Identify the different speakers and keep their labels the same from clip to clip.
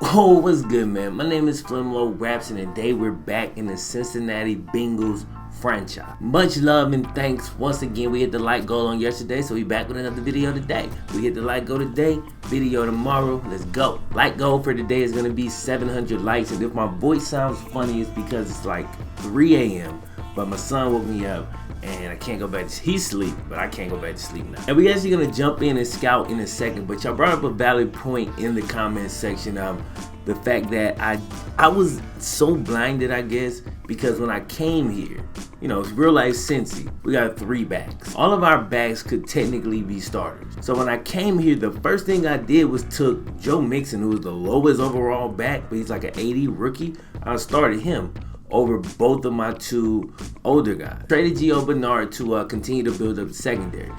Speaker 1: Oh, what's good, man? My name is FlemLo Raps, and today we're back in the Cincinnati Bengals franchise. Much love and thanks. Once again, we hit the like goal on yesterday, so we back with another video today. We hit the like goal today, video tomorrow. Let's go. Like goal for today is going to be 700 likes, and if my voice sounds funny, it's because it's like 3 a.m., but my son woke me up, and I can't go back to he's asleep, but I can't go back to sleep now. And we actually gonna jump in and scout in a second, but y'all brought up a valid point in the comment section of the fact that I was so blinded, I guess, because when I came here, you know, it's real life Cincy, we got 3 backs. All of our backs could technically be starters. So when I came here, the first thing I did was took Joe Mixon, who was the lowest overall back, but he's like an 80 rookie. I started him over both of my 2 older guys. Traded Gio Bernard to continue to build up the secondary.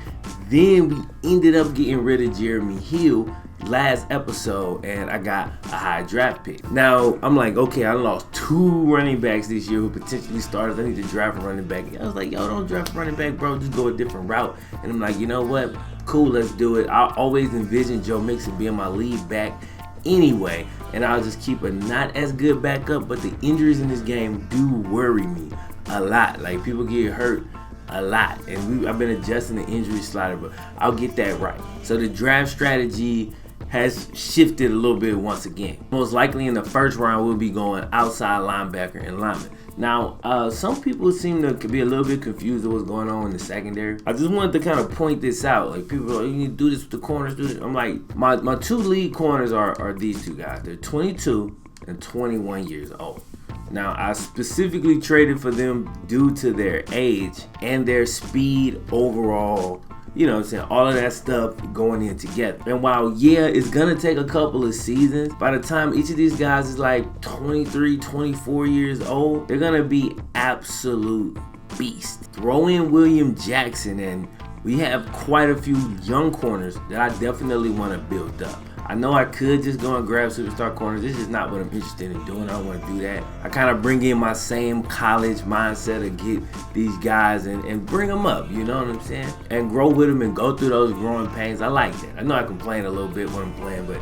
Speaker 1: Then we ended up getting rid of Jeremy Hill last episode, and I got a high draft pick. Now I'm like, okay, I lost 2 running backs this year who potentially started. I need to draft a running back. I was like, yo, don't draft a running back, bro. Just go a different route. And I'm like, you know what? Cool, let's do it. I always envisioned Joe Mixon being my lead back anyway, and I'll just keep a not as good backup. But the injuries in this game do worry me a lot. Like, people get hurt a lot, and I've been adjusting the injury slider, but I'll get that right. So the draft strategy has shifted a little bit once again. Most likely in the first round we'll be going outside linebacker and lineman. Now, some people seem to be a little bit confused with what's going on in the secondary. I just wanted to kind of point this out. Like, people are like, you need to do this with the corners, do this. I'm like, my 2 lead corners are these 2 guys. They're 22 and 21 years old. Now, I specifically traded for them due to their age and their speed overall. You know what I'm saying? All of that stuff going in together. And while, yeah, it's going to take a couple of seasons, by the time each of these guys is like 23, 24 years old, they're going to be absolute beasts. Throw in William Jackson, and we have quite a few young corners that I definitely want to build up. I know I could just go and grab superstar corners. This is not what I'm interested in doing. I don't want to do that. I kind of bring in my same college mindset to get these guys and bring them up, you know what I'm saying? And grow with them and go through those growing pains. I like that. I know I complain a little bit when I'm playing, but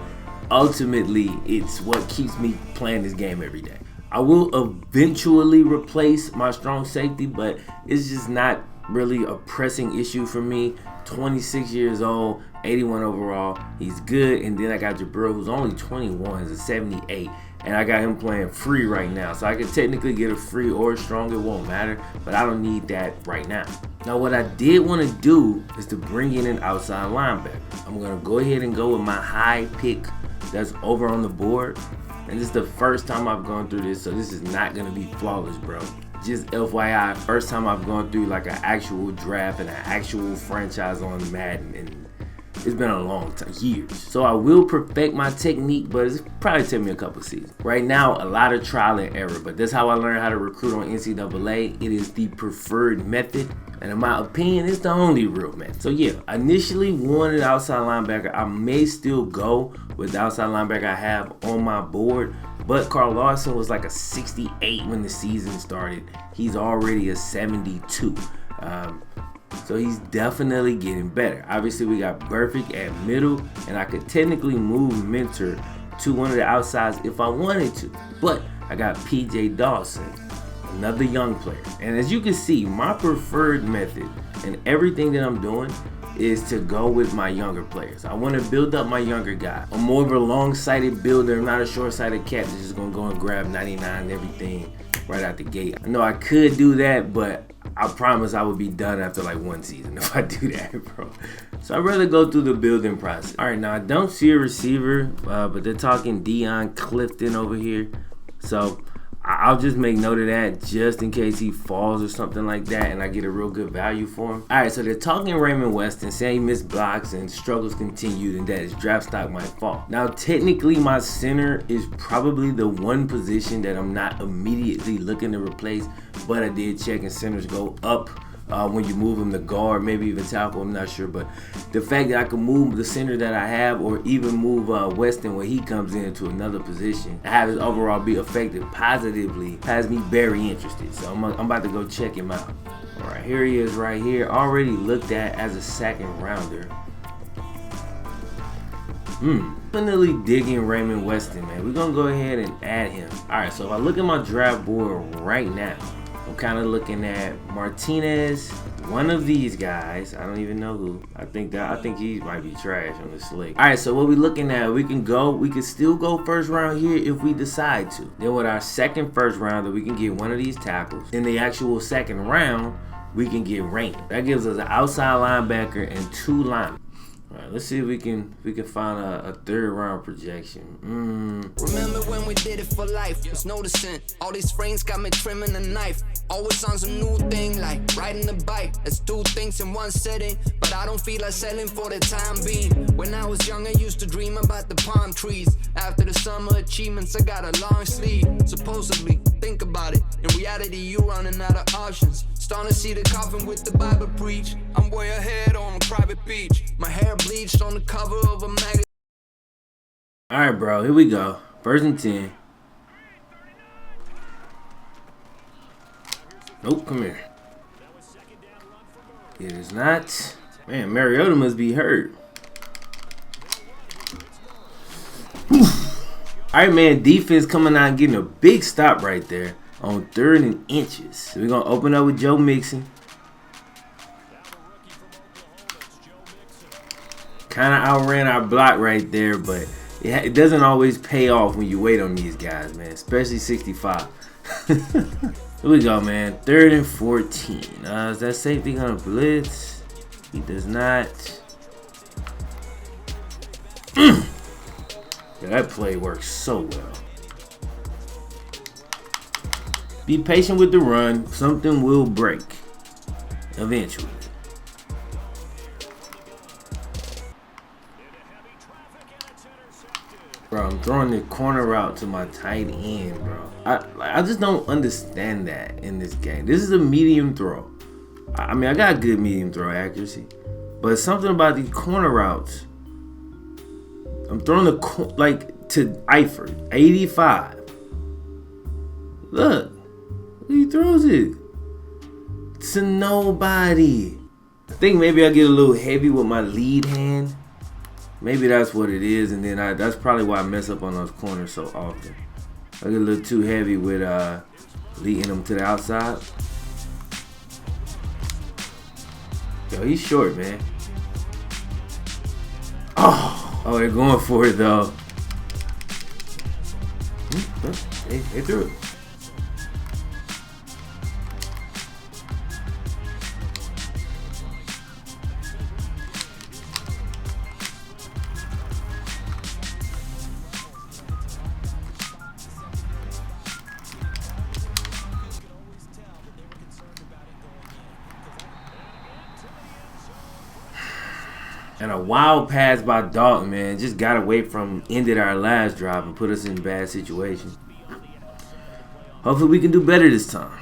Speaker 1: ultimately it's what keeps me playing this game every day. I will eventually replace my strong safety, but it's just not really a pressing issue for me. 26 years old, 81 overall. He's good. And then I got Jabril, who's only 21, is a 78. And I got him playing free right now. So I could technically get a free or a strong. It won't matter. But I don't need that right now. Now, what I did want to do is to bring in an outside linebacker. I'm going to go ahead and go with my high pick that's over on the board. And this is the first time I've gone through this. So this is not going to be flawless, bro. Just FYI, first time I've gone through like an actual draft and an actual franchise on Madden, and it's been a long time, years. So I will perfect my technique, but it's probably take me a couple seasons. Right now, a lot of trial and error, but that's how I learned how to recruit on NCAA. It is the preferred method, and in my opinion, it's the only real method. So yeah, I initially wanted outside linebacker. I may still go with the outside linebacker I have on my board, but Carl Dawson was like a 68 when the season started. He's already a 72. So he's definitely getting better. Obviously, we got Burfict at middle, and I could technically move Mentor to one of the outsides if I wanted to. But I got PJ Dawson, another young player. And as you can see, my preferred method and everything that I'm doing is to go with my younger players. I want to build up my younger guy. I'm more of a long-sighted builder. I'm not a short-sighted cat that's just going to go and grab 99 and everything right out the gate. I know I could do that, but I promise I would be done after like 1 season if I do that, bro. So I'd rather go through the building process. All right, now I don't see a receiver, but they're talking Dion Clifton over here. So I'll just make note of that just in case he falls or something like that and I get a real good value for him. All right, so they're talking Raymond Weston, saying he missed blocks and struggles continued and that his draft stock might fall. Now, technically, my center is probably the one position that I'm not immediately looking to replace, but I did check and centers go up when you move him to guard, maybe even tackle, I'm not sure. But the fact that I can move the center that I have or even move Weston when he comes into another position, have his overall be affected positively, has me very interested. So I'm about to go check him out. All right, here he is right here, already looked at as a second rounder. Definitely digging Raymond Weston, man. We're gonna go ahead and add him. Alright, so if I look at my draft board right now, I'm kind of looking at Martinez, one of these guys. I don't even know who. I think he might be trash on the slick. All right, so what we looking at? We can still go first round here if we decide to. Then with our second first rounder, we can get one of these tackles. In the actual second round, we can get Raymond. That gives us an outside linebacker and 2 linemen. All right, let's see if we can find a third round projection.
Speaker 2: Remember when we did it for life? Was noticing all these frames got me trimming a knife. Always on some new thing like riding a bike. Let's do things in one setting, but I don't feel like selling for the time being. When I was young, I used to dream about the palm trees. After the summer achievements, I got a long sleeve. Supposedly, think about it. In reality, you running out of options. Starting to see the coffin with the Bible preach. I'm way ahead on a private beach. My hair bleached on the cover of a magazine.
Speaker 1: All right, bro. Here we go. 1st and 10. Nope. Come here. It is not. Man, Mariota must be hurt. All right, man. Defense coming out and getting a big stop right there on 3rd and inches. So we're gonna open up with Joe Mixon. Kind of outran our block right there, but it doesn't always pay off when you wait on these guys, man. Especially 65. Here we go, man. 3rd and 14. Is that safety gonna blitz? He does not. Yeah, that play works so well. Be patient with the run. Something will break eventually. Bro, I'm throwing the corner route to my tight end, bro. I just don't understand that in this game. This is a medium throw. I mean, I got good medium throw accuracy, but something about these corner routes. I'm throwing to Eifert, 85. Look, he throws it to nobody. I think maybe I get a little heavy with my lead hand. Maybe that's what it is, and then that's probably why I mess up on those corners so often. I get a little too heavy with leading them to the outside. Yo, he's short, man. Oh, they're going for it though. They threw it. And a wild pass by Dawson, man. Just got away from, ended our last drive and put us in a bad situation. Hopefully we can do better this time.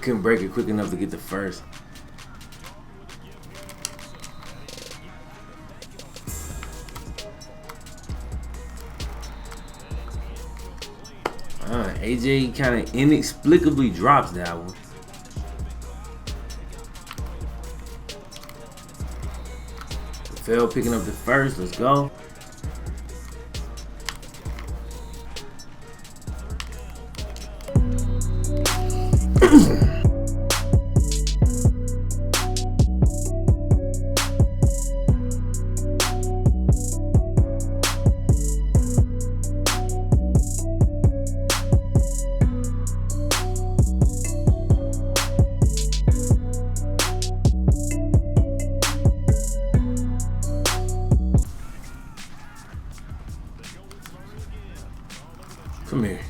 Speaker 1: Couldn't break it quick enough to get the first. AJ kind of inexplicably drops that one. Phil picking up the first. Let's go. Come here.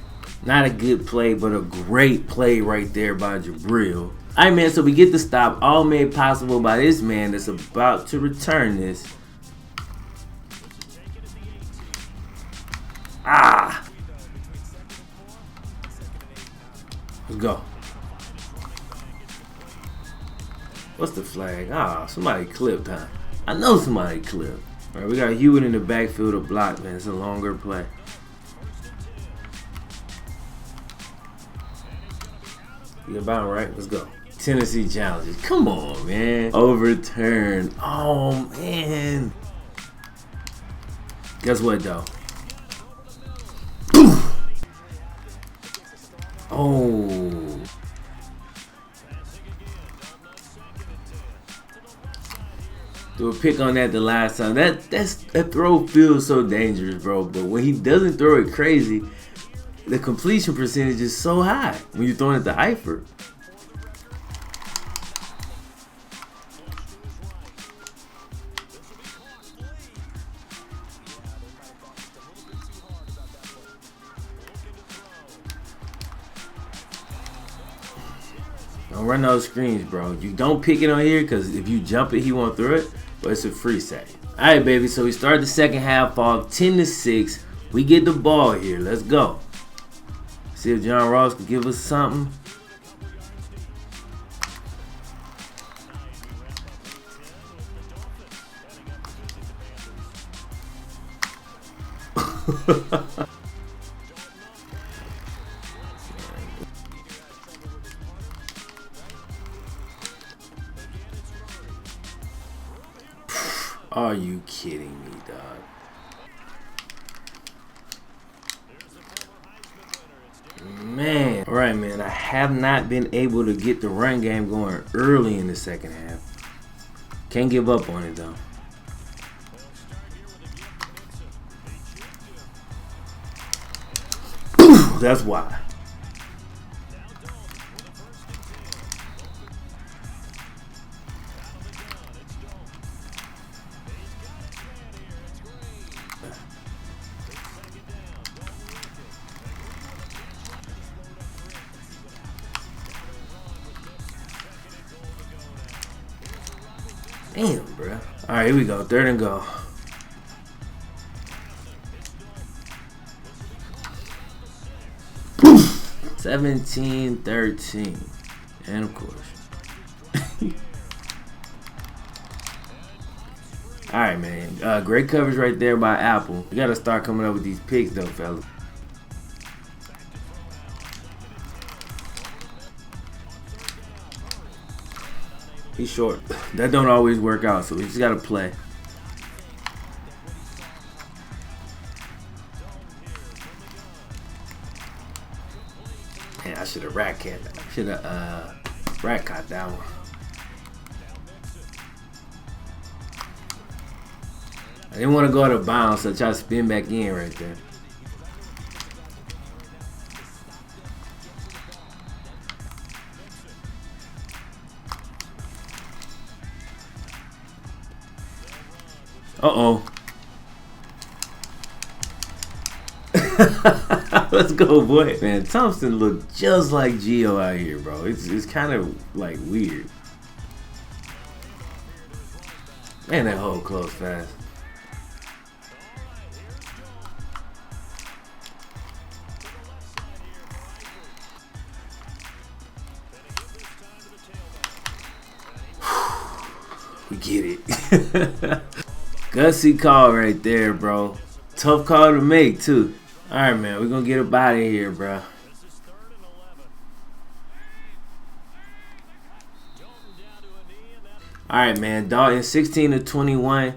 Speaker 1: Not a good play, but a great play right there by Jabril. Alright, man, so we get the stop, all made possible by this man that's about to return this. Let's go. What's the flag? Somebody clipped, huh? I know somebody clipped. Alright, we got Hewitt in the backfield to block, man. It's a longer play. You're about right. Let's go. Tennessee challenges. Come on, man. Overturned. Oh, man. Guess what, though? Oh. Threw a pick on that the last time. That throw feels so dangerous, bro. But when he doesn't throw it crazy, the completion percentage is so high when you're throwing it to Eifert. Don't run those screens, bro. You don't pick it on here because if you jump it, he won't throw it. But it's a free sack. All right, baby. So we start the second half off 10-6. We get the ball here. Let's go. See if John Ross can give us something. Are you kidding me, dog? Man. All right, man. I have not been able to get the run game going early in the second half. Can't give up on it, though. That's why. Damn, bro. All right, here we go. Third and go. Poof. 17-13. And of course. All right, man. Great coverage right there by Apple. We got to start coming up with these picks, though, fellas. He's short. That don't always work out, so we just got to play. Man, I should have rat caught that. Should have rat caught that one. I didn't want to go out of bounds, so I tried to spin back in right there. Uh-oh. Let's go, boy. Man, Thompson looked just like Gio out here, bro. It's kind of like weird. Man, that hole closed fast. We get it. Gutsy call right there, bro. Tough call to make, too. All right, man. We're going to get up out of here, bro. All right, man. Dalton, 16-21.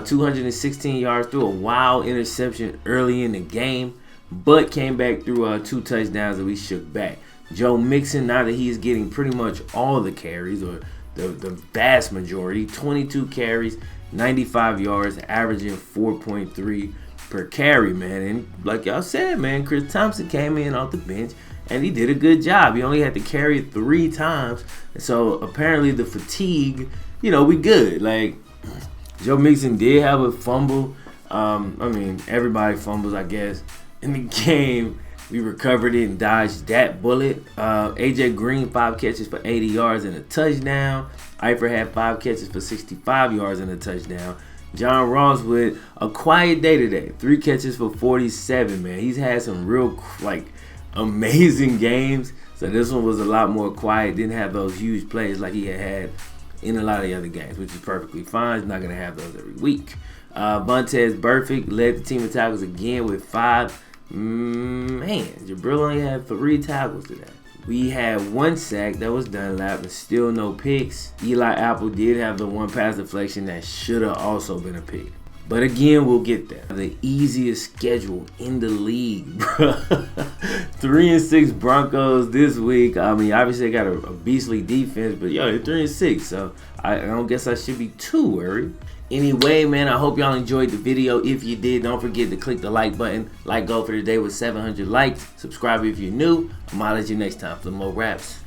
Speaker 1: 216 yards, threw a wild interception early in the game, but came back through 2 touchdowns that we shook back. Joe Mixon, now that he's getting pretty much all the carries, or the vast majority, 22 carries, 95 yards, averaging 4.3 per carry, man. And like y'all said, man, Chris Thompson came in off the bench and he did a good job. He only had to carry it 3 times. And so apparently the fatigue, we good. Like, Joe Mixon did have a fumble. I mean, everybody fumbles, I guess. In the game, we recovered it and dodged that bullet. AJ Green, 5 catches for 80 yards and a touchdown. Eifert had 5 catches for 65 yards and a touchdown. John Ross with a quiet day today. 3 catches for 47, man. He's had some real, amazing games. So this one was a lot more quiet. Didn't have those huge plays like he had in a lot of the other games, which is perfectly fine. He's not going to have those every week. Vontez Burfict led the team in tackles again with 5. Man, Jabril only had 3 tackles today. We had 1 sack that was Dunlap, but still no picks. Eli Apple did have the 1 pass deflection that should have also been a pick. But again, we'll get there. The easiest schedule in the league, bro. 3-6 Broncos this week. I mean, obviously they got a beastly defense, but yo, they're 3-6, so I don't guess I should be too worried. Anyway, man, I hope y'all enjoyed the video. If you did, don't forget to click the like button. Like goal for today with 700 likes. Subscribe if you're new. I'm gonna holler at you next time. FlemLo Raps.